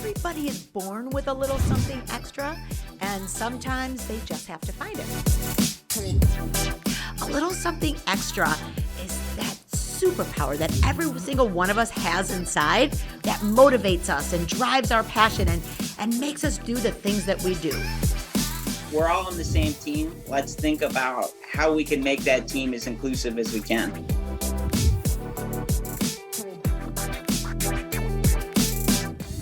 Everybody is born with a little something extra, and sometimes they just have to find it. A little something extra is that superpower that every single one of us has inside that motivates us and drives our passion and makes us do the things that we do. We're all on the same team. Let's think about how we can make that team as inclusive as we can.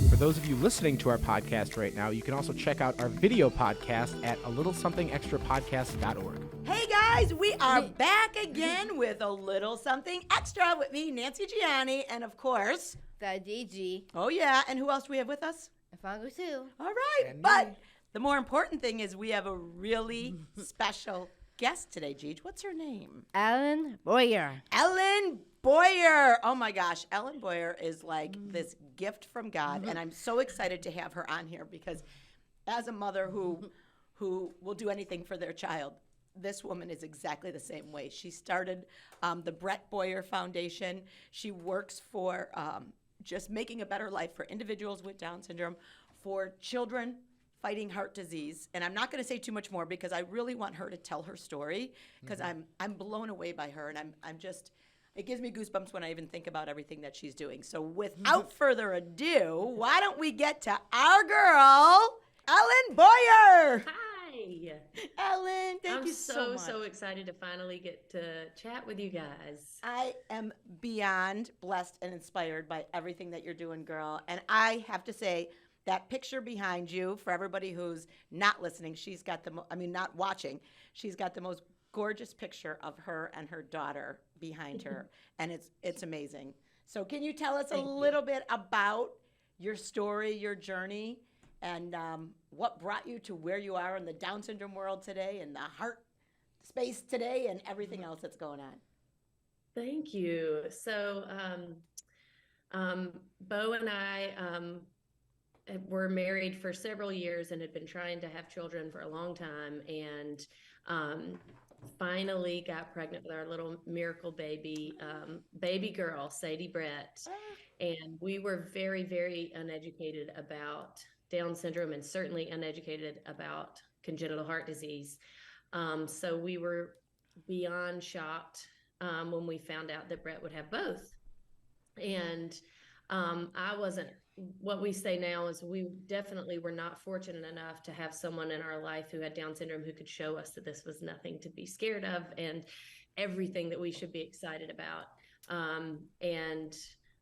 For those of you listening to our podcast right now, you can also check out our video podcast at alittlesomethingextrapodcast.org. Hey guys, we are back again with a little something extra with me, Nancy Gianni, and of course, the Gigi. Oh yeah, and who else do we have with us? Fango too. All right, but the more important thing is we have a really special guest today, Gigi. What's her name? Ellen Boyer. Ellen Boyer. Oh my gosh, Ellen Boyer is like this gift from God, and I'm so excited to have her on here because as a mother who will do anything for their child, this woman is exactly the same way. She started the Brett Boyer Foundation. She works for just making a better life for individuals with Down syndrome, for children fighting heart disease. And I'm not going to say too much more because I really want her to tell her story because I'm blown away by her, and I'm just, it gives me goosebumps when I even think about everything that she's doing. So without further ado, why don't we get to our girl, Ellen Boyer. Hi. Ellen, thank you so much. I'm so excited to finally get to chat with you guys. I am beyond blessed and inspired by everything that you're doing, girl. And I have to say, that picture behind you, for everybody who's not listening, she's got not watching, she's got the most gorgeous picture of her and her daughter behind her. And it's amazing. So can you tell us a little bit about your story, your journey, and what brought you to where you are in the Down syndrome world today and the heart space today and everything else that's going on? Thank you. So Bo and I were married for several years and had been trying to have children for a long time, and finally got pregnant with our little miracle baby girl, Sadie Brett. And we were very, very uneducated about Down syndrome and certainly uneducated about congenital heart disease. So we were beyond shocked when we found out that Brett would have both. And I wasn't, what we say now is we definitely were not fortunate enough to have someone in our life who had Down syndrome who could show us that this was nothing to be scared of and everything that we should be excited about. And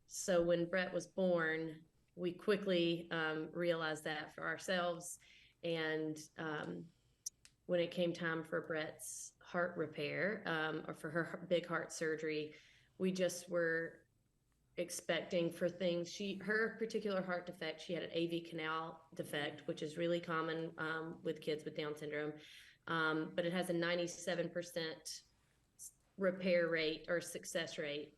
so when Brett was born, we quickly realized that for ourselves. And when it came time for Brett's heart repair or for her big heart surgery, we just were expecting for things. Her particular heart defect, she had an AV canal defect, which is really common with kids with Down syndrome. But it has a 97% repair rate or success rate.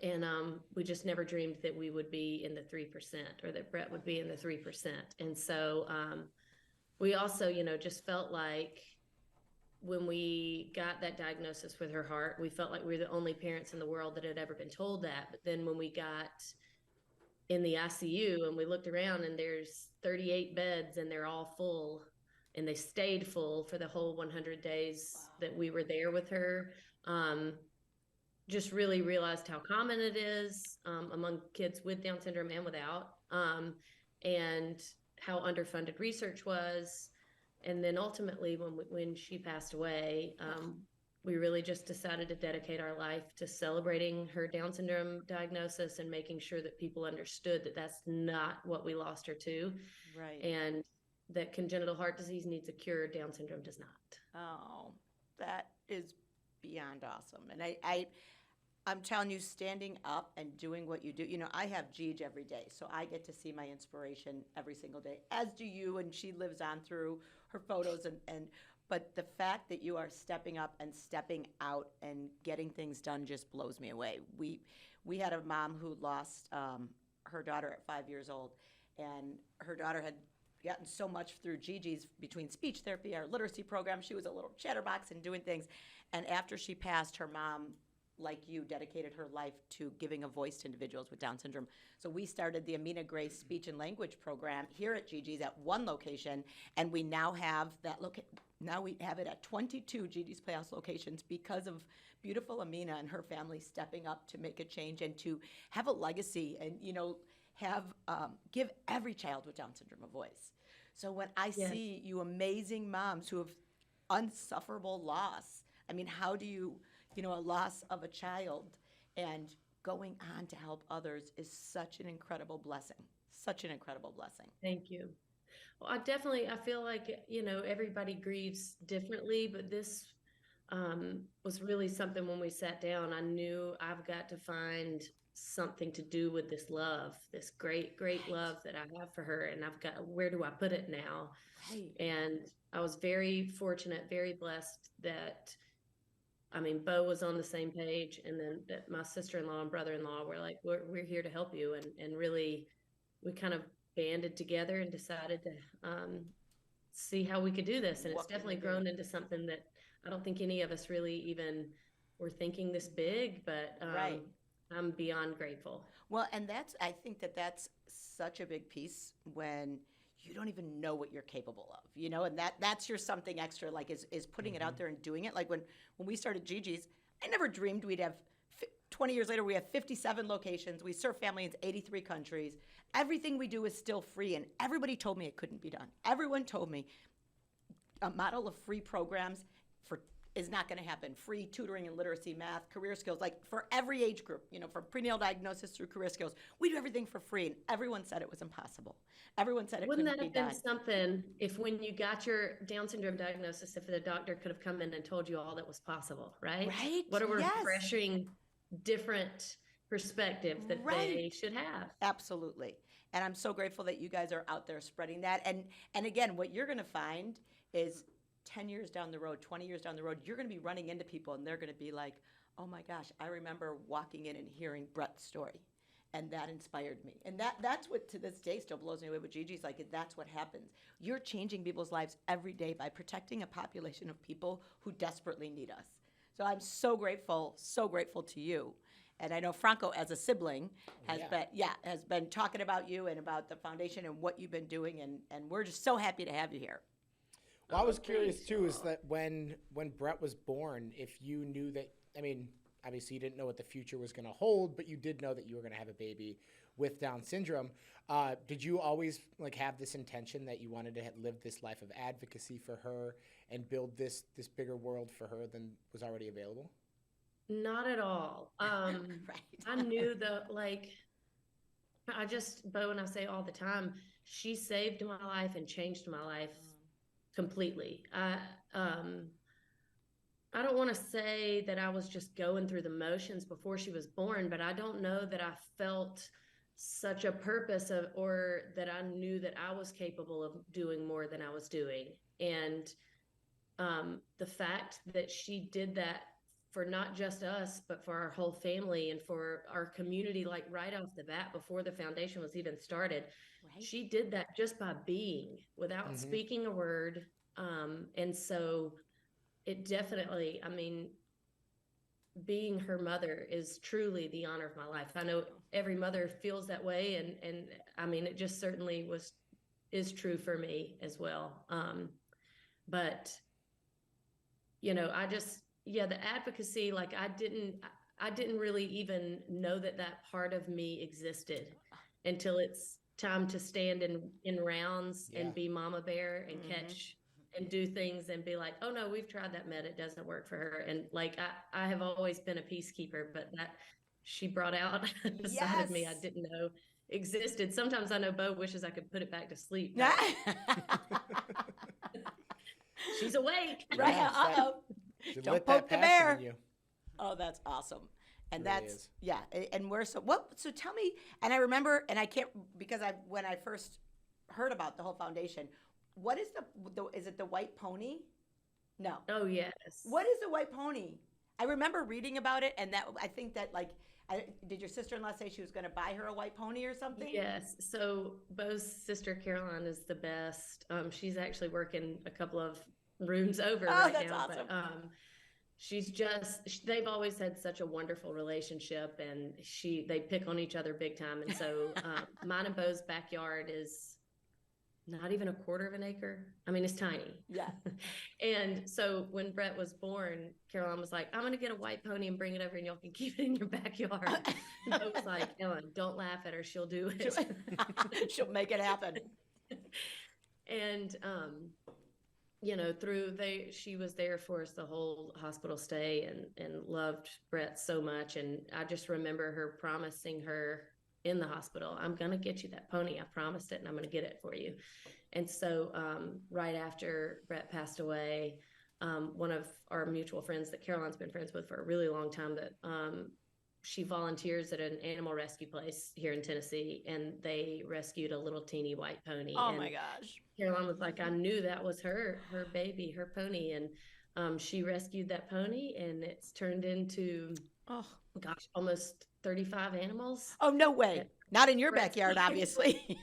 And we just never dreamed that we would be in the 3% or that Brett would be in the 3%. And so we also, just felt like when we got that diagnosis with her heart, we felt like we were the only parents in the world that had ever been told that. But then when we got in the ICU and we looked around and there's 38 beds and they're all full, and they stayed full for the whole 100 days that we were there with her, just really realized how common it is among kids with Down syndrome and without, and how underfunded research was. And then ultimately, when she passed away, we really just decided to dedicate our life to celebrating her Down syndrome diagnosis and making sure that people understood that that's not what we lost her to. Right. And that congenital heart disease needs a cure, Down syndrome does not. Oh, that is beyond awesome. And I'm telling you, standing up and doing what you do, I have Gigi every day, so I get to see my inspiration every single day, as do you, and she lives on through her photos, but the fact that you are stepping up and stepping out and getting things done just blows me away. We had a mom who lost her daughter at 5 years old, and her daughter had gotten so much through Gigi's, between speech therapy, our literacy program. She was a little chatterbox and doing things, and after she passed, her mom like you, dedicated her life to giving a voice to individuals with Down syndrome. So we started the Amina Grace Speech and Language Program here at Gigi's at one location, and we now have now we have it at 22 Gigi's Playhouse locations because of beautiful Amina and her family stepping up to make a change and to have a legacy and, have give every child with Down syndrome a voice. So when I see you amazing moms who have unsufferable loss, I mean, how do you, a loss of a child and going on to help others is such an incredible blessing. Such an incredible blessing. Thank you. Well, I feel like, everybody grieves differently, but this was really something when we sat down. I knew I've got to find something to do with this love, this great, great love that I have for her. And where do I put it now? Right. And I was very fortunate, very blessed that, Bo was on the same page. And then that my sister-in-law and brother-in-law were like, we're here to help you. And really, we kind of banded together and decided to see how we could do this. And it's definitely grown into something that I don't think any of us really even were thinking this big, but Right. I'm beyond grateful. Well, and I think that's such a big piece when you don't even know what you're capable of, and that's your something extra, like is putting it out there and doing it. Like when we started Gigi's, I never dreamed we'd have 20 years later, we have 57 locations. We serve families in 83 countries. Everything we do is still free, and everybody told me it couldn't be done. Everyone told me a model of free programs is not going to happen. Free tutoring and literacy, math, career skills, like for every age group, from prenatal diagnosis through career skills. We do everything for free, and everyone said it was impossible. Everyone said it couldn't be done. Wouldn't that have been something if when you got your Down syndrome diagnosis, if the doctor could have come in and told you all that was possible, right? Right. What a Yes. refreshing, different perspective that they should have. Absolutely. And I'm so grateful that you guys are out there spreading that. And again, what you're going to find is 10 years down the road, 20 years down the road, you're going to be running into people and they're going to be like, oh my gosh, I remember walking in and hearing Brett's story. And that inspired me. And that's what to this day still blows me away with Gigi's. Like, that's what happens. You're changing people's lives every day by protecting a population of people who desperately need us. So I'm so grateful to you. And I know Franco, as a sibling, has been talking about you and about the foundation and what you've been doing. And we're just so happy to have you here. Well, I was curious, too, is that when Brett was born, if you knew that, obviously you didn't know what the future was going to hold, but you did know that you were going to have a baby with Down syndrome. Did you always have this intention that you wanted to live this life of advocacy for her and build this bigger world for her than was already available? Not at all. Right. I knew Bo and I say all the time, she saved my life and changed my life completely. I don't want to say that I was just going through the motions before she was born, but I don't know that I felt such a purpose or that I knew that I was capable of doing more than I was doing. And the fact that she did that for not just us, but for our whole family and for our community, like right off the bat, before the foundation was even started, Right. She did that just by being, without speaking a word. And so it definitely, being her mother is truly the honor of my life. I know every mother feels that way. And it just certainly is true for me as well. But the advocacy, I didn't really even know that part of me existed until it's time to stand in rounds and be mama bear and catch and do things and be like, oh no, we've tried that med, it doesn't work for her. And I have always been a peacekeeper, but that she brought out a side of me I didn't know existed. Sometimes I know Bo wishes I could put it back to sleep. She's awake. Right. Yeah, Don't poke the bear. Oh, that's awesome. And It really that's, is. and so tell me, and I remember, and I can't, because when I first heard about the whole foundation, what is is it the white pony? No. Oh, yes. What is the white pony? I remember reading about it, and I think that did your sister-in-law say she was going to buy her a white pony or something? Yes. So Bo's sister Caroline is the best. She's actually working a couple of rooms over right that's now. awesome. But they've always had such a wonderful relationship, and they pick on each other big time. And so mine and Bo's backyard is not even a quarter of an acre. I mean, it's tiny. Yeah. And so when Brett was born, Caroline was like, I'm going to get a white pony and bring it over and y'all can keep it in your backyard. And Bo was like, Ellen, don't laugh at her. She'll do it. She'll make it happen. And, she was there for us the whole hospital stay and loved Brett so much. And I just remember her promising her in the hospital, I'm going to get you that pony. I promised it, and I'm going to get it for you. And so right after Brett passed away, one of our mutual friends that Caroline's been friends with for a really long time, that she volunteers at an animal rescue place here in Tennessee, and they rescued a little teeny white pony. Oh and my gosh. Caroline was like, I knew that was her baby, her pony. And she rescued that pony, and it's turned into, almost 35 animals. Oh, no way. Not in your Brett's backyard, obviously.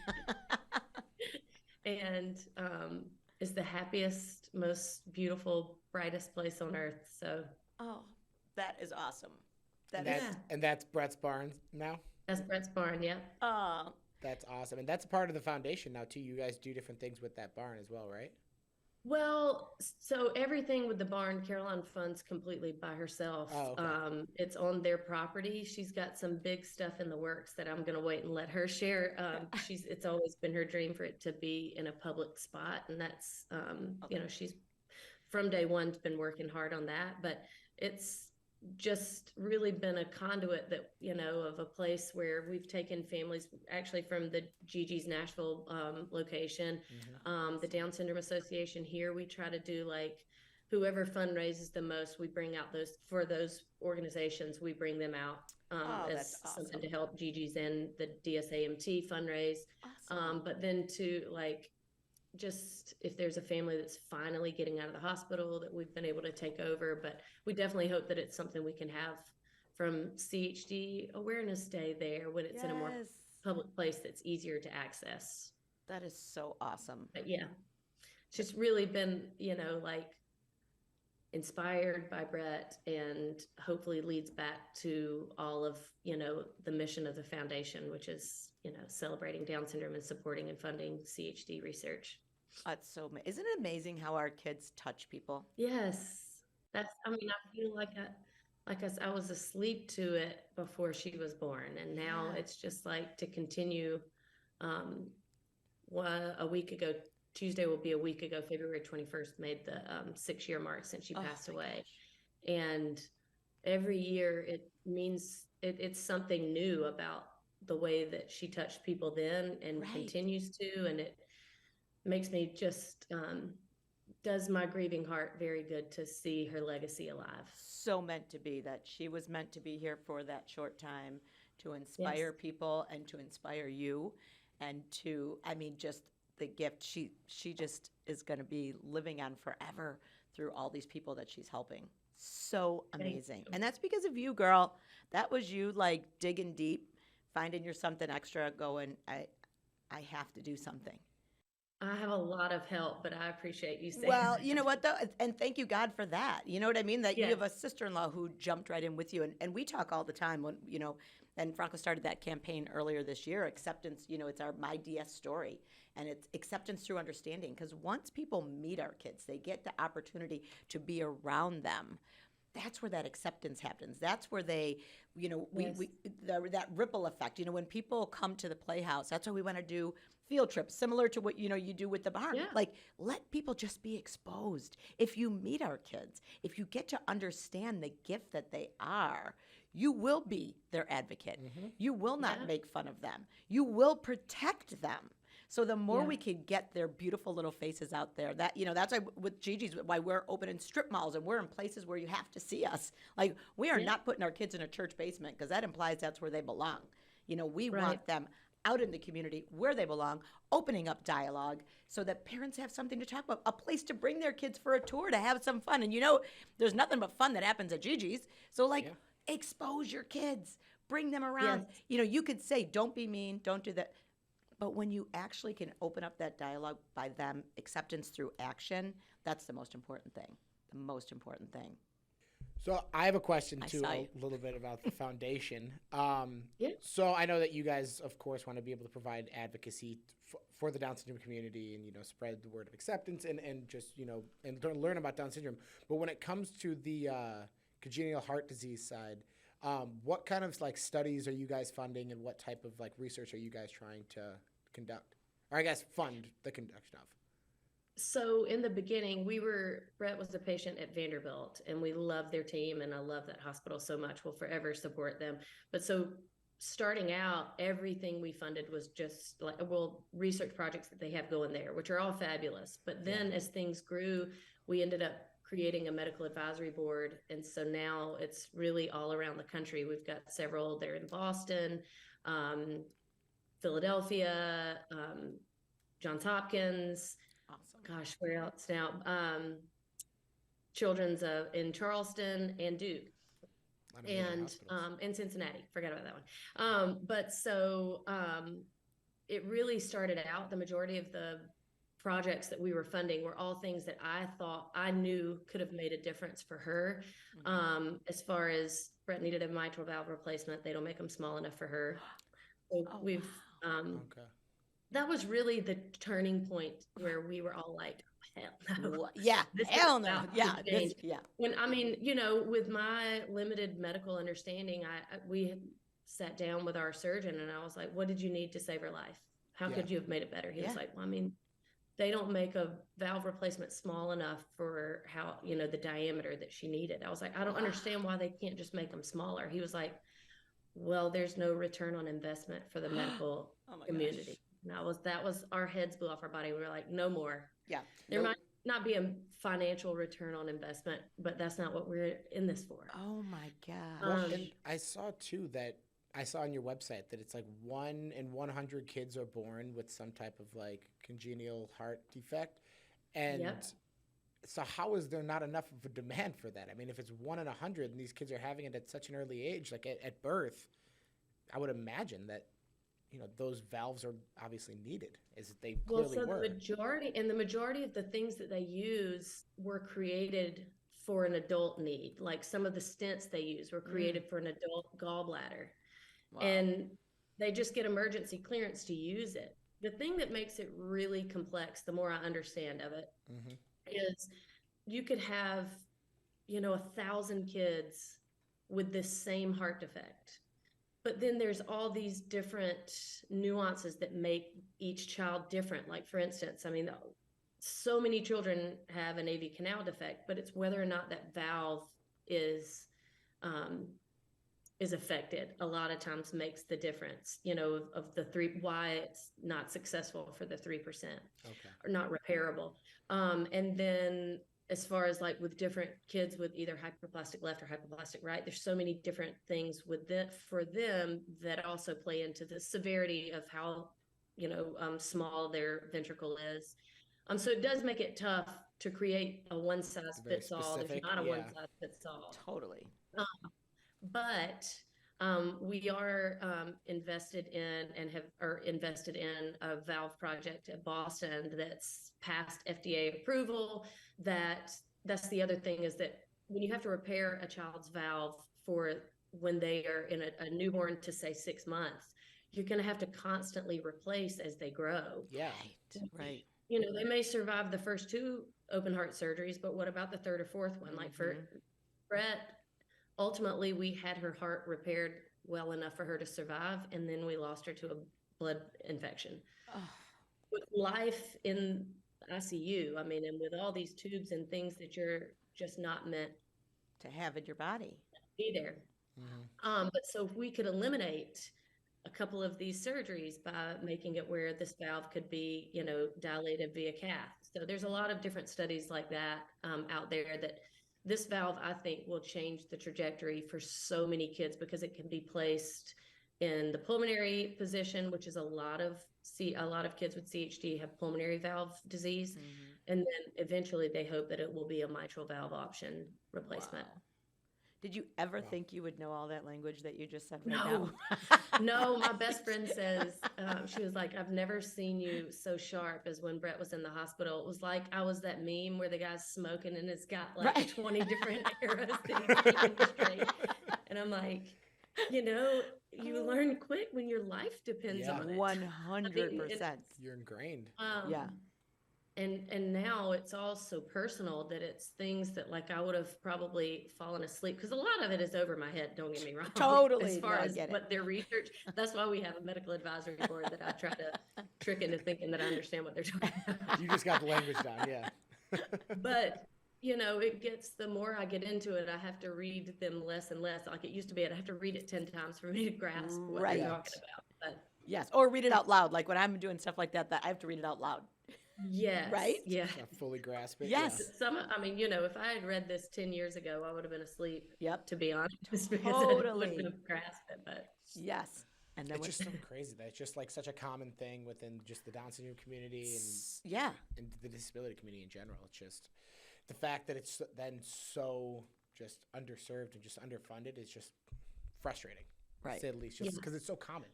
And is the happiest, most beautiful, brightest place on earth. So Oh, that is awesome. And that's Brett's barn now? that's Brett's barn, yeah. Oh, That's awesome. And that's a part of the foundation now, too. You guys do different things with that barn as well, right? Well, so everything with the barn, Caroline funds completely by herself. Oh, okay. It's on their property. She's got some big stuff in the works that I'm going to wait and let her share. It's always been her dream for it to be in a public spot, and that's she's from day one been working hard on that. But it's just really been a conduit that of a place where we've taken families actually from the Gigi's Nashville location, the Down Syndrome Association here. We try to do like whoever fundraises the most, we bring out those organizations, we bring them out as that's awesome. something to help Gigi's and the DSAMT fundraise. awesome. But then to like, just if there's a family that's finally getting out of the hospital that we've been able to take over, but we definitely hope that it's something we can have from CHD Awareness Day there when it's in a more Yes. public place that's easier to access. That is so awesome. But yeah, it's just really been, like inspired by Brett, and hopefully leads back to all of, the mission of the foundation, which is, celebrating Down syndrome and supporting and funding CHD research. That's isn't it amazing how our kids touch people? Yes. I feel like I was asleep to it before she was born. And now Yeah. it's just like to continue. A week ago, Tuesday will be a week ago, February 21st, made the 6-year mark since she passed my away. gosh. And every year it means it's something new about the way that she touched people then and Right. continues to. And it makes me just does my grieving heart very good to see her legacy alive. So meant to be that she was meant to be here for that short time to inspire people and to inspire you, and to, just the gift she just is going to be living on forever through all these people that she's helping. So amazing. you. And that's because of you, girl. That was you like digging deep, finding your something extra, going, I have to do something. I have a lot of help, but I appreciate you saying Well, that. you know what though? And thank you God for that. You know what I mean? That you Yes. have a sister-in-law who jumped right in with you. And we talk all the time when, and Franco started that campaign earlier this year, acceptance, it's our My DS story. And it's acceptance through understanding. Because once people meet our kids, they get the opportunity to be around them. That's where that acceptance happens. That's where they, Yes. that ripple effect. When people come to the Playhouse, that's why we want to do field trips, similar to what, you do with the barn. Yeah. Like, let people just be exposed. If you meet our kids, if you get to understand the gift that they are, you will be their advocate. You will not Yeah. make fun of them. You will protect them. So the more Yeah. we can get their beautiful little faces out there, that's why with Gigi's, why we're open in strip malls and we're in places where you have to see us. Like, we are Yeah. not putting our kids in a church basement, because that implies that's where they belong. We Right. want them out in the community where they belong, opening up dialogue so that parents have something to talk about, a place to bring their kids for a tour to have some fun. And there's nothing but fun that happens at Gigi's. So expose your kids, bring them around. Yes. You could say, don't be mean, don't do that. But when you actually can open up that dialogue by them, acceptance through action, that's the most important thing. The most important thing. So I have a question I too, saw a you. little bit about the foundation. Yeah. So I know that you guys, of course, want to be able to provide advocacy for the Down syndrome community, and spread the word of acceptance, and just and learn about Down syndrome. But when it comes to the congenital heart disease side, what kind of like studies are you guys funding, and what type of like research are you guys trying to conduct, or I guess fund the conduction of? So in the beginning, Brett was a patient at Vanderbilt, and we love their team, and I love that hospital so much. We'll forever support them. But so starting out, everything we funded was just like, well, research projects that they have going there, which are all fabulous. But then as things grew, we ended up creating a medical advisory board. And so now it's really all around the country. We've got several there in Boston, um, Philadelphia, Johns Hopkins. Awesome. Gosh, where else now? Children's in Charleston and Duke A lot of major and hospitals. in Cincinnati. Forgot about that one. But so it really started out, the majority of the projects that we were funding were all things that I thought I knew could have made a difference for her. As far as Brett needed a mitral valve replacement, they don't make them small enough for her. So Oh, we've Okay. that was really the turning point where we were all like, hell no. Yeah, This is hell no. about to Yeah, change. yeah. When I mean, with my limited medical understanding, we sat down with our surgeon and I was like, what did you need to save her life? How Yeah. could you have made it better? He was Yeah. like, well, I mean, they don't make a valve replacement small enough for how, the diameter that she needed. I was like, I don't understand why they can't just make them smaller. He was like, well, there's no return on investment for the medical Oh my community. gosh. And that was our heads blew off our body. We were like, no more. Yeah. There Nope. might not be a financial return on investment, but that's not what we're in this for. Oh my gosh. Well, and I saw too that I saw on your website that it's like 1 in 100 kids are born with some type of like congenital heart defect. And Yep. so how is there not enough of a demand for that? I mean, if it's 1 in 100 and these kids are having it at such an early age, like at birth, I would imagine that, those valves are obviously needed, as they Well, clearly so were. the majority of the things that they use were created for an adult need. Like some of the stents they use were created for an adult gallbladder. Wow. And they just get emergency clearance to use it. The thing that makes it really complex, the more I understand of it, Mm-hmm. is you could have, 1,000 kids with this same heart defect. But then there's all these different nuances that make each child different. Like, for instance, I mean, so many children have an AV canal defect, but it's whether or not that valve is affected a lot of times makes the difference, of the why it's not successful for the 3% Okay. or not repairable. And then as far as like with different kids with either hyperplastic left or hyperplastic right, there's so many different things for them that also play into the severity of how, small their ventricle is. So it does make it tough to create a one size Very fits all. There's specific, not a yeah. one size fits all. Totally. But we are invested in a valve project at Boston that's passed FDA approval. That's the other thing, is that when you have to repair a child's valve for when they are in a newborn to say 6 months, you're going to have to constantly replace as they grow. Yeah. Right. They may survive the first 2 open heart surgeries, but what about the 3rd or 4th one? Like for Brett, ultimately we had her heart repaired well enough for her to survive, and then we lost her to a blood infection. Oh. With life in ICU, I mean, and with all these tubes and things that you're just not meant To have in your body. to be there. But so if we could eliminate a couple of these surgeries by making it where this valve could be, dilated via cath. So there's a lot of different studies like that out there, that this valve, I think, will change the trajectory for so many kids, because it can be placed in the pulmonary position, which is a lot of kids with CHD have pulmonary valve disease. And then eventually they hope that it will be a mitral valve option replacement. Wow. Did you ever think you would know all that language that you just said right No. now? No, my best friend says, she was like, I've never seen you so sharp as when Brett was in the hospital. It was like I was that meme where the guy's smoking and it's got like Right. 20 different arrows that he's keeping straight. And I'm like, you learn quick when your life depends Yeah. on it. 100%. You're ingrained. Yeah. And now it's all so personal that it's things that like I would have probably fallen asleep because a lot of it is over my head. Don't get me wrong. Totally. As far No, I as get it. what their research, that's why we have a medical advisory board that I try to trick into thinking that I understand what they're talking about. You just got the language down, yeah. But it gets, the more I get into it, I have to read them less and less. Like it used to be, I'd have to read it 10 times for me to grasp what Right. they're talking about. But Yes. Or read it out loud. Like when I'm doing stuff like that I have to read it out loud. yes, Right? yeah. I fully grasp it. Yes. If I had read this 10 years ago, I would have been asleep. Yep. To be honest, because I Totally. wouldn't have grasped it. But Yes. And then It's just so crazy that it's just like such a common thing within just the Down syndrome community yeah. and the disability community in general. It's just the fact that it's then so just underserved and just underfunded is just frustrating, Right. to say the least, just because it's so common.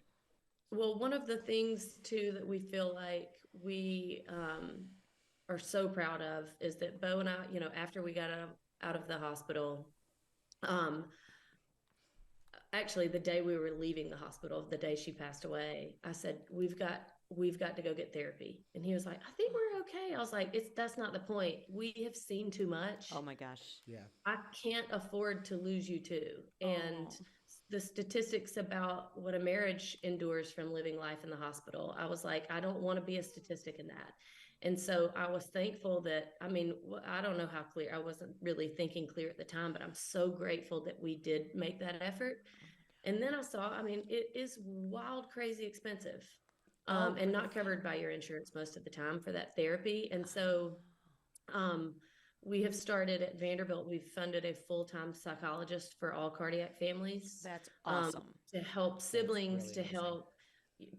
well, one of the things too that we feel like we are so proud of is that Bo and I, after we got out of the hospital, actually the day we were leaving the hospital, the day she passed away, I said, we've got to go get therapy. And he was like, I think we're okay. I was like, that's not the point. We have seen too much. Oh my gosh. Yeah. I can't afford to lose you too. And the statistics about what a marriage endures from living life in the hospital, I was like, I don't want to be a statistic in that. And so I was thankful that, I don't know how clear, I wasn't really thinking clear at the time, but I'm so grateful that we did make that effort. And then I saw, it is wild, crazy expensive. And not covered by your insurance most of the time for that therapy. And so we have started at Vanderbilt, we've funded a full-time psychologist for all cardiac families. That's awesome. To help siblings, really to amazing. help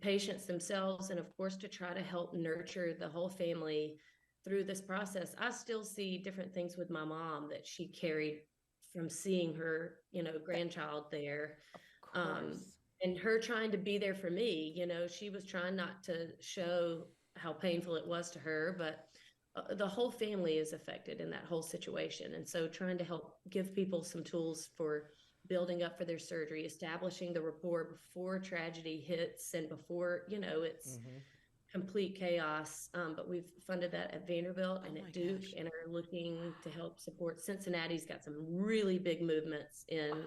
patients themselves, and of course, to try to help nurture the whole family through this process. I still see different things with my mom that she carried from seeing her, grandchild there. Of course. And her trying to be there for me, she was trying not to show how painful it was to her, but the whole family is affected in that whole situation. And so trying to help give people some tools for building up for their surgery, establishing the rapport before tragedy hits and before, it's complete chaos. But we've funded that at Vanderbilt and at Duke and are looking to help support. Cincinnati's got some really big movements in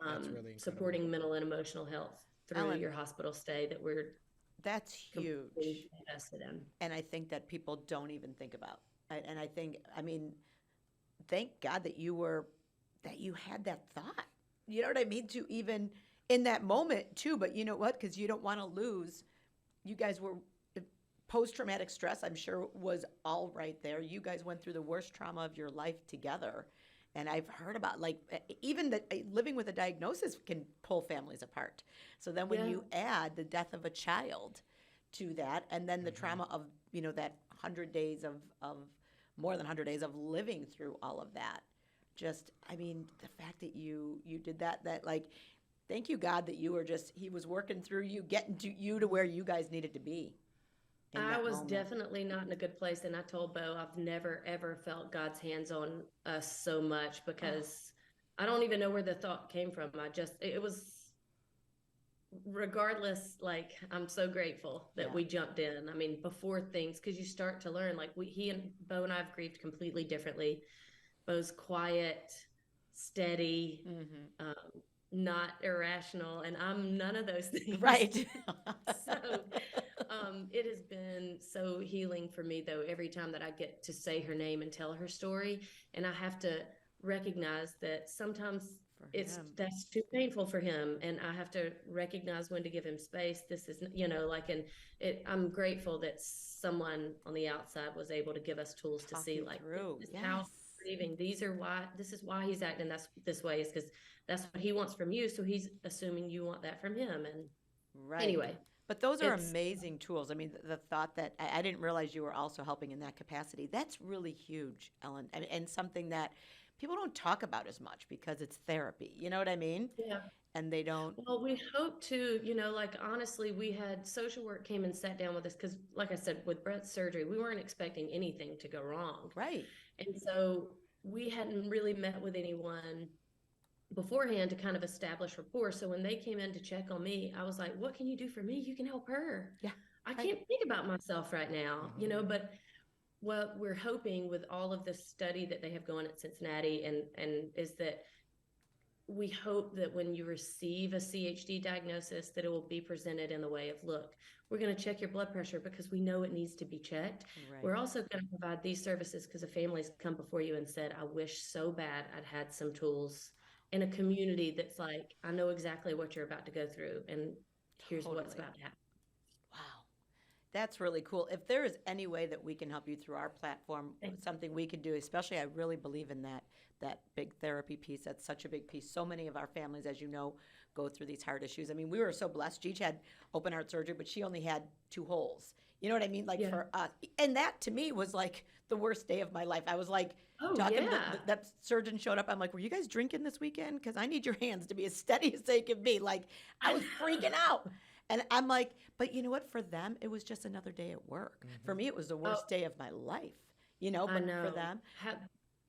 That's really incredible. supporting mental and emotional health through Ellen, your hospital stay that we're That's huge. completely invested in. And I think that people don't even think about. And I think, thank God that you had that thought. You know what I mean? To even in that moment too, but you know what? Because you don't want to lose. You guys were post-traumatic stress, I'm sure, was all right there. You guys went through the worst trauma of your life together. And I've heard about even that living with a diagnosis can pull families apart. So then when you add the death of a child to that, and then the trauma of, that 100 days of more than 100 days of living through all of that, just, the fact that you did that, thank you, God, that you were he was working through you, getting you to where you guys needed to be. I was definitely not in a good place. And I told Bo, I've never, ever felt God's hands on us so much because I don't even know where the thought came from. It was regardless, I'm so grateful that we jumped in. Before things, because you start to learn, he and Bo and I have grieved completely differently. Bo's quiet, steady, not irrational, and I'm none of those things. Right. So it has been so healing for me, though, every time that I get to say her name and tell her story, and I have to recognize that sometimes that's too painful for him, and I have to recognize when to give him space. This is, I'm grateful that someone on the outside was able to give us tools to see, this is how grieving. This is why he's acting this way, is because that's what he wants from you. So he's assuming you want that from him. And anyway. But those are amazing tools. The thought that I didn't realize you were also helping in that capacity. That's really huge, Ellen, and something that people don't talk about as much because it's therapy. You know what I mean? Yeah. And they don't. Well, we hope to, like honestly, we had social work came and sat down with us because, like I said, with Brett's surgery, we weren't expecting anything to go wrong. Right. And so we hadn't really met with anyone beforehand to kind of establish rapport. So when they came in to check on me, I was like, what can you do for me? You can help her. Yeah. I can't think about myself right now, but what we're hoping with all of the study that they have going at Cincinnati and is that we hope that when you receive a CHD diagnosis, that it will be presented in the way of, look, we're going to check your blood pressure because we know it needs to be checked. Right. We're also going to provide these services because a family's come before you and said, I wish so bad I'd had some tools in a community that's like, I know exactly what you're about to go through, and here's what's Totally. about to happen. Wow. That's really cool. If there is any way that we can help you through our platform, something we could do, especially I really believe in that big therapy piece. That's such a big piece. So many of our families, as you know, go through these hard issues. I mean, we were so blessed. Gigi had open heart surgery, but she only had 2 holes. You know what I mean? Like for us. And that to me was like the worst day of my life. I was like, that surgeon showed up. I'm like, were you guys drinking this weekend? Because I need your hands to be as steady as they can be. Like, I was freaking out. And I'm like, but you know what? For them, it was just another day at work. For me, it was the worst day of my life. But for them.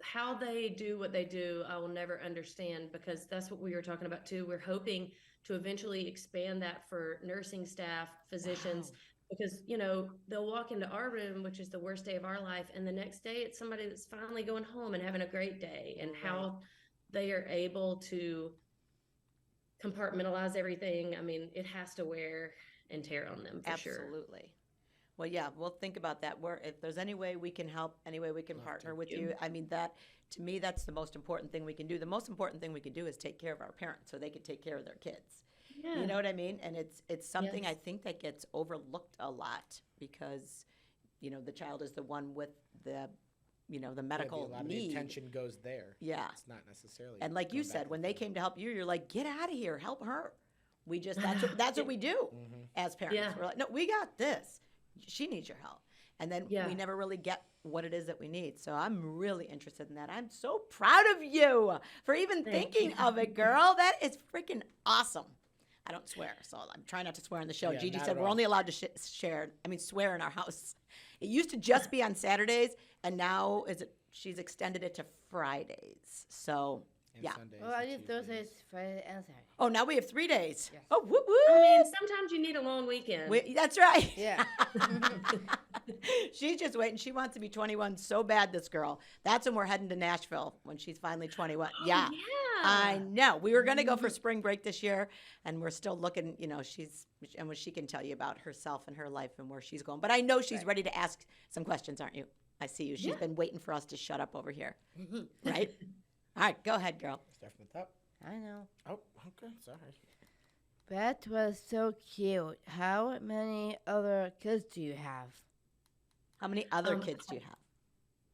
How they do what they do, I will never understand, because that's what we were talking about too. We're hoping to eventually expand that for nursing staff, physicians, because, they'll walk into our room, which is the worst day of our life, and the next day it's somebody that's finally going home and having a great day, and how they are able to compartmentalize everything. I mean, it has to wear and tear on them for sure. Absolutely. Well, yeah, we'll think about that. If there's any way we can help, any way we can partner with you, I mean, to me, that's the most important thing we can do. The most important thing we can do is take care of our parents so they can take care of their kids. Yeah. You know what I mean? And it's something I think that gets overlooked a lot because, the child is the one with the medical a lot need. of the attention goes there. Yeah. It's not necessarily. And like you going back said, and when they forth. came to help you, you're like, get out of here, help her. We just, that's what we do as parents. Yeah. We're like, no, we got this. She needs your help. And then we never really get what it is that we need. So I'm really interested in that. I'm so proud of you for even thinking of it, girl. That is freaking awesome. I don't swear, so I'm trying not to swear on the show. Yeah, Gigi not said at we're all. only allowed to swear in our house. It used to just be on Saturdays, and now she's extended it to Fridays. So, And yeah. Sundays Well, I and did Thursdays, Tuesdays. Friday, and Saturday. Oh, now we have 3 days. Yes. Oh, whoop, I mean, whoop. sometimes you need a long weekend. That's right. Yeah. She's just waiting. She wants to be 21 so bad, this girl. That's when we're heading to Nashville when she's finally 21. Yeah. I know. We were going to go for spring break this year, and we're still looking, and what she can tell you about herself and her life and where she's going. But I know she's ready to ask some questions, aren't you? I see you. She's been waiting for us to shut up over here. Right? All right, go ahead, girl. Start from the top. I know. Oh, okay. Sorry. That was so cute. How many other kids do you have? How many other kids do you have?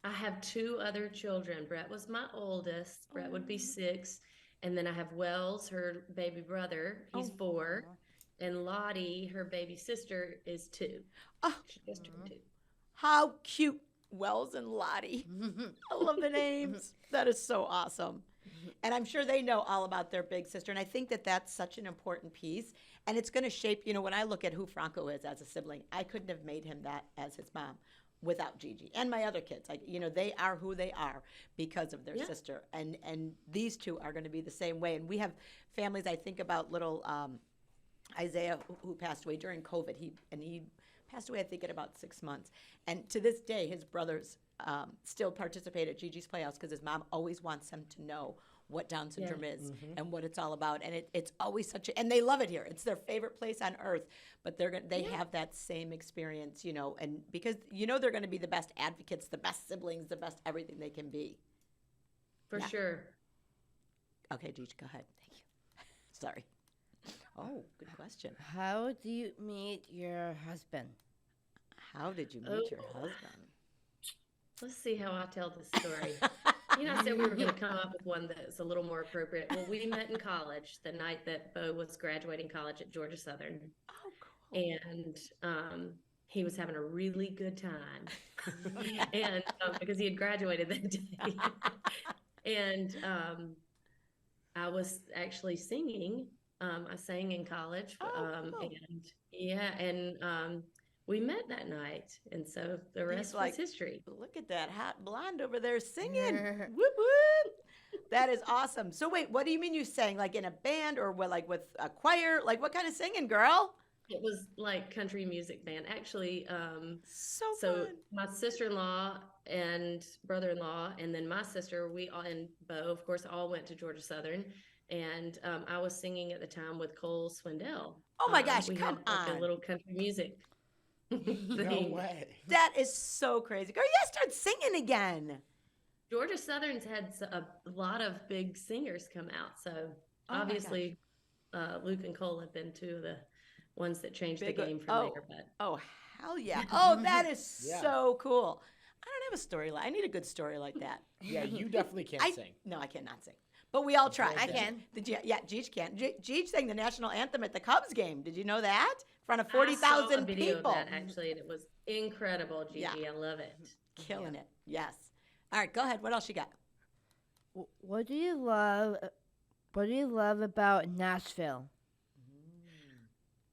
I have 2 other children. Brett was my oldest. Brett would be 6. And then I have Wells, her baby brother. He's 4. And Lottie, her baby sister, is 2. Oh. She just turned 2. How cute, Wells and Lottie. I love the names. That is so awesome. And I'm sure they know all about their big sister. And I think that that's such an important piece. And it's going to shape, when I look at who Franco is as a sibling, I couldn't have made him that as his mom without Gigi and my other kids. They are who they are because of their sister. And these 2 are going to be the same way. And we have families, I think about little Isaiah who passed away during COVID. He passed away, I think, at about 6 months. And to this day, his brothers still participate at Gigi's Playhouse because his mom always wants him to know what Down syndrome is and what it's all about. And it's always and they love it here. It's their favorite place on earth, but they have that same experience, and because, they're going to be the best advocates, the best siblings, the best everything they can be. For sure. Okay, Gigi, go ahead. Thank you. Sorry. Oh, good question. How do you meet your husband? How did you meet your husband? Let's see how I tell this story. I said we were going to come up with one that's a little more appropriate. Well, we met in college the night that Bo was graduating college at Georgia Southern. Oh, cool. And he was having a really good time. And because he had graduated that day. And I was actually singing. I sang in college. Oh, cool. And yeah, and we met that night. And so the rest like, was history. Look at that hot blonde over there singing. Whoop, whoop. That is awesome. So wait, what do you mean you sang? Like in a band or what, like with a choir? Like what kind of singing, girl? It was like country music band. Actually, So so fun. my sister-in-law and brother-in-law, and then my sister, we all, and Bo, of course, all went to Georgia Southern. And I was singing at the time with Cole Swindell. Oh my gosh, We come had like on. a little country music No thing. way. That is so crazy. Girl, you gotta start singing again. Georgia Southern's had a lot of big singers come out. So Oh my obviously, Luke and Cole have been two of the ones that changed Big the one. game from Oh. there. But Oh, hell yeah. Oh, that is Yeah. so cool. I don't have a story I need a good story like that. Yeah, you definitely can't sing. No, I cannot sing. But we all try. I can. Yeah, Jeej can. Jeej sang the national anthem at the Cubs game. Did you know that? In front of I saw 40,000 a video people. of that actually, and it was incredible, Gigi. Yeah. I love it. Killing it. Yes. All right, go ahead. What else you got? What do you love? What do you love about Nashville?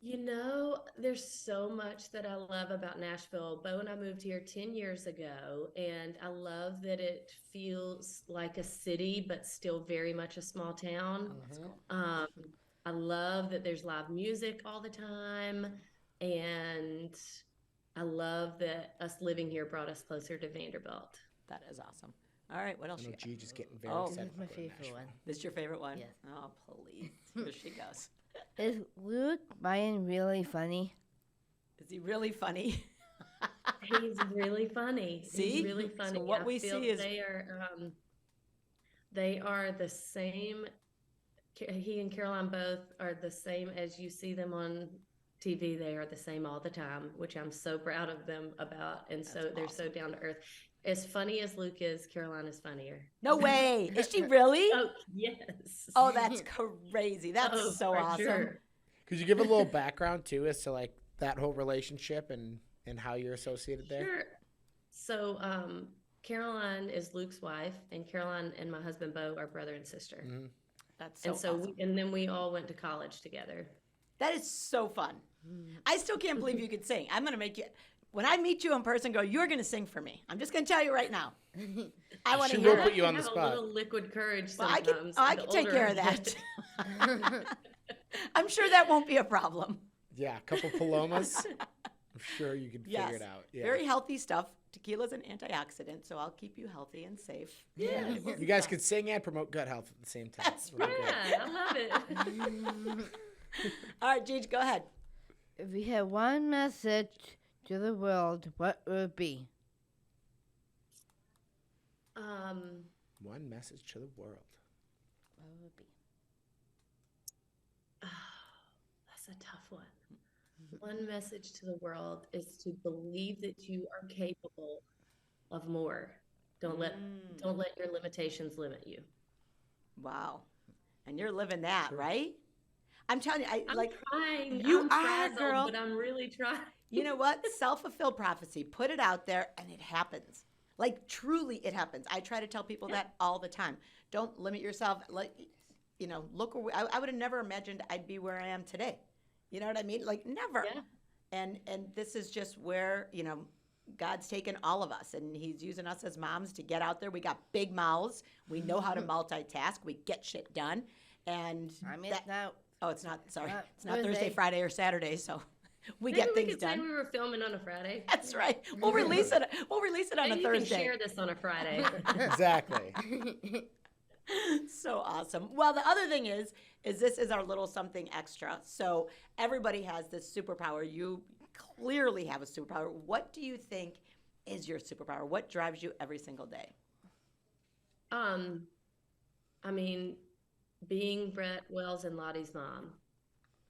You know, there's so much that I love about Nashville. Bo and I moved here 10 years ago, and I love that it feels like a city, but still very much a small town. That's cool. I love that there's live music all the time, and I love that us living here brought us closer to Vanderbilt. That is awesome. All right, what I else know you got? G just getting very Oh. excited. This is my about going to favorite one. Nashville. This is your favorite one? Yes. Oh, please. Here she goes. Is Luke Bryan really funny? Is he really funny? He's really funny. See? He's really So funny. what I we feel see is- they are the same. He and Caroline both are the same as you see them on TV. They are the same all the time, which I'm so proud of them about. And so That's they're so awesome. down to earth. As funny as Luke is, Caroline is funnier. No way. Is she really? Oh, yes. Oh, that's crazy. That's Oh, so for awesome. sure. Could you give a little background too as to like that whole relationship and how you're associated there? Sure. So, Caroline is Luke's wife, and Caroline and my husband Bo are brother and sister. Mm-hmm. That's so And so, awesome. and then we all went to college together. That is so fun. I still can't believe you could sing. I'm going to make you, when I meet you in person, go, you're going to sing for me. I'm just going to tell you right now. I want to She hear will it. put you on the have spot. A little liquid courage Well, sometimes. I the can take older care I of get. that. I'm sure that won't be a problem. Yeah, a couple palomas. I'm sure you can Yes. figure it out. Yeah. Very healthy stuff. Tequila's an antioxidant, so I'll keep you healthy and safe. Yeah. It will be You guys fun. could sing and promote gut health at the same time. That's It'll be great. Yeah, I love it. All right, Jeej, go ahead. If you had one message to the world, what would it be? One message to the world. What would it be? That's a tough one. One message to the world is to believe that you are capable of more. Don't let your limitations limit you. Wow. And you're living that, right? I'm telling you, I'm like, trying. you I'm are, frazzled, girl. but I'm really trying. you know what? Self-fulfilled prophecy. Put it out there and it happens. Like, truly it happens. I try to tell people that all the time. Don't limit yourself. Like, you know, look where I would have never imagined I'd be where I am today. You know what I mean? Like, never. Yeah. And this is just where, you know, God's taken all of us and he's using us as moms to get out there. We got big mouths. We know how to multitask. We get shit done. And I mean, that- it's not. oh, it's not, sorry. Not It's not Thursday, Thursday. Friday, or Saturday, so we Maybe get we things could say done. we were filming on a Friday. That's right. We'll release it. We'll release it on Maybe a you Thursday. can share this on a Friday. Exactly. So awesome. Well, the other thing is this is our little something extra. So everybody has this superpower. You clearly have a superpower. What do you think is your superpower? What drives you every single day? I mean, being Brett Wells and Lottie's mom.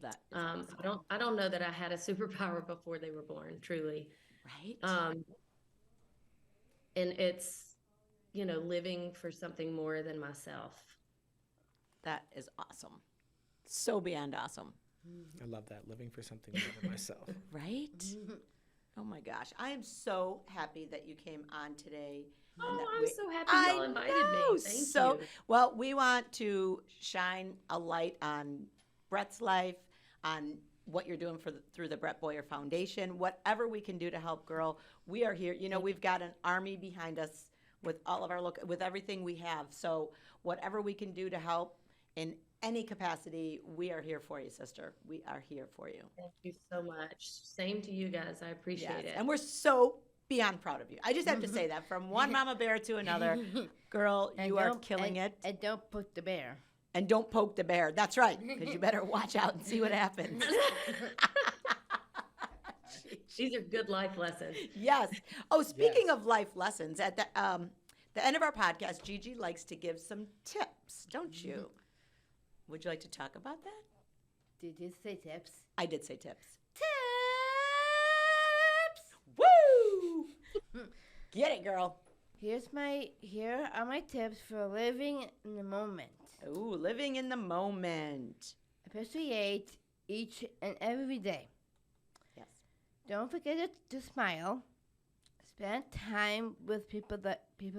That is awesome. I don't know that I had a superpower before they were born, truly. Right? And it's, you know, living for something more than myself. That is awesome. So beyond awesome. I love that. Living for something more than myself. Right? Oh my gosh, I am so happy that you came on today. and Oh, that I'm we- so happy I y'all invited know, me. Thank so, you. Well, we want to shine a light on Brett's life, on what you're doing through the Brett Boyer Foundation, whatever we can do to help girl. We are here. You know, we've got an army behind us with all of our with everything we have. So whatever we can do to help in any capacity, we are here for you, sister. We are here for you. Thank you so much. Same to you guys. I appreciate it. And we're so beyond proud of you. I just have to say that from one mama bear to another. Girl, And you are don't- killing and- it. And don't poke the bear. And don't poke the bear. That's right, because you better watch out and see what happens. These are good life lessons. Yes. Oh, speaking of life lessons, at the end of our podcast, Gigi likes to give some tips, don't you? Would you like to talk about that? Did you say tips? I did say tips. Tips! Woo! Get it, girl. Here are my tips for living in the moment. Ooh, living in the moment. Appreciate each and every day. Yes. Don't forget to smile. Spend time with people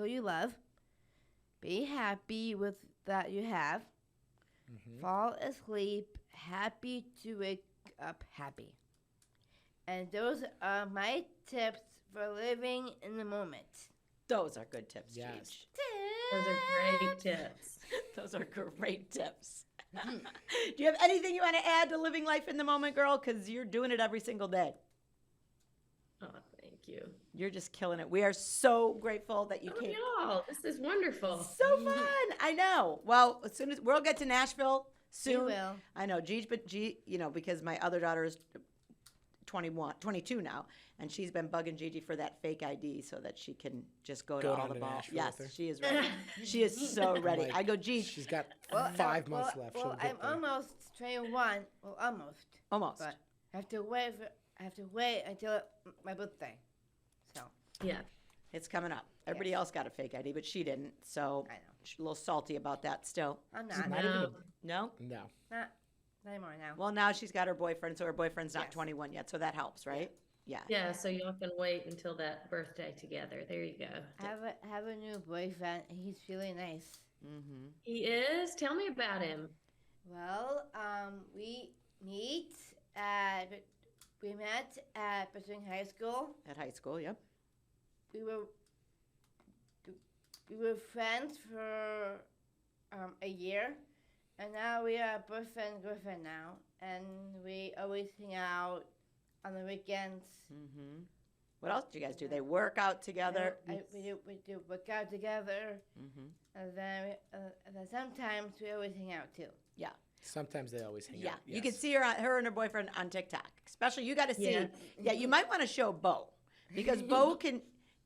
you love. Be happy with that you have. Fall asleep happy to wake up happy. And those are my tips for living in the moment. Those are good tips, Yes. Gigi. Those are great tips. Those are great tips. Do you have anything you want to add to living life in the moment, girl? Because you're doing it every single day. Oh, thank you. You're just killing it. We are so grateful that you Oh, came. y'all, this is wonderful. So fun. I know. Well, as soon as we'll get to Nashville soon. We will. I know. Because my other daughter is 22 now, and she's been bugging Gigi for that fake ID so that she can just go to Go all down the to balls. Nashville Yes, with her. she is ready. She is so ready. Like, I go, Gigi. She's got Well, 5 months left. Well, She'll I'm get there. almost 21. Well, almost. Almost. But I have to wait until my birthday. So Yeah. It's coming up. Everybody Yes. else got a fake ID, but she didn't. So I know. she's a little salty about that still. I'm She's not. not even No. No? No. Not anymore now. Well, now she's got her boyfriend, so her boyfriend's not Yes. 21 yet, so that helps, right? Yeah. Yeah, so y'all can wait until that birthday together. There you go. I have a new boyfriend. And he's really nice. Mm-hmm. He is? Tell me about him. Well, we met at Pursuing High School. At high school, yep. We were friends for a year, and now we are boyfriend and girlfriend now, and we always hang out on the weekends. Mm-hmm. What else do you guys do? They work out together. We do work out together, Mm-hmm. and then sometimes we always hang out too. Sometimes they always hang Yeah, out. you can see her and her boyfriend on TikTok. Especially, you got to see. Yeah. Yeah, you might want to show Bo, because Bo can.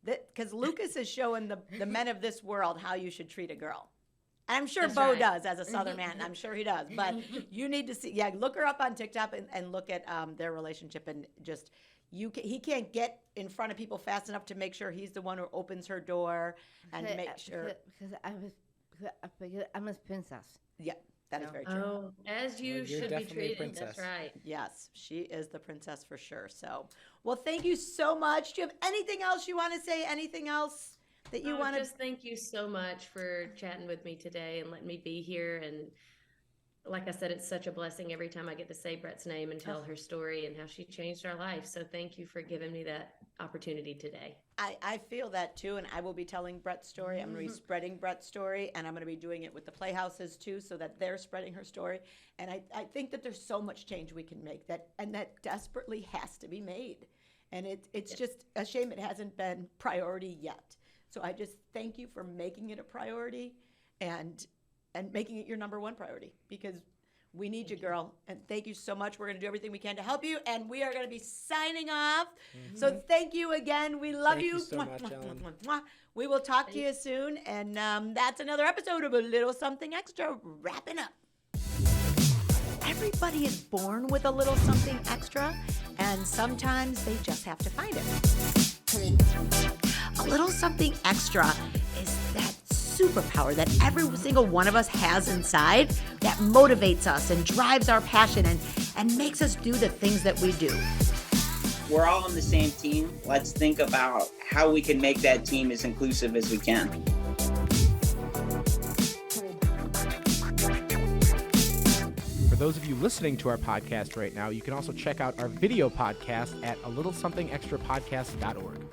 Because Lucas is showing the men of this world how you should treat a girl. And I'm sure That's Bo right. does as a Southern man. I'm sure he does. But you need to see. Yeah, look her up on TikTok and look at their relationship, and just he can't get in front of people fast enough to make sure he's the one who opens her door and make sure. Because I'm a princess. Yeah, that is No. very true. Oh, as you Well, you're should be definitely a treated. That's princess. right. Yes, she is the princess for sure. So, well, thank you so much. Do you have anything else you want to say? Anything else that you want to? Just thank you so much for chatting with me today and letting me be here. And like I said, it's such a blessing every time I get to say Brett's name and tell her story and how she changed our life. So thank you for giving me that opportunity today. I feel that too, and I will be telling Brett's story. I'm going to be spreading Brett's story, and I'm going to be doing it with the Playhouses too, so that they're spreading her story. And I think that there's so much change we can make that desperately has to be made. And it's just a shame it hasn't been priority yet. So I just thank you for making it a priority and making it your number one priority, because we need you, girl. And thank you so much. We're going to do everything we can to help you. And we are going to be signing off. So thank you again. We love Thank you. you so Mwah, much, mwah, Ellen. mwah, mwah. We will talk to you soon. And that's another episode of A Little Something Extra, wrapping up. Everybody is born with a little something extra, and sometimes they just have to find it. A little something extra is that superpower that every single one of us has inside that motivates us and drives our passion and makes us do the things that we do. we're all on the same team. Let's think about how we can make that team as inclusive as we can. For those of you listening to our podcast right now, you can also check out our video podcast at alittlesomethingextrapodcast.org.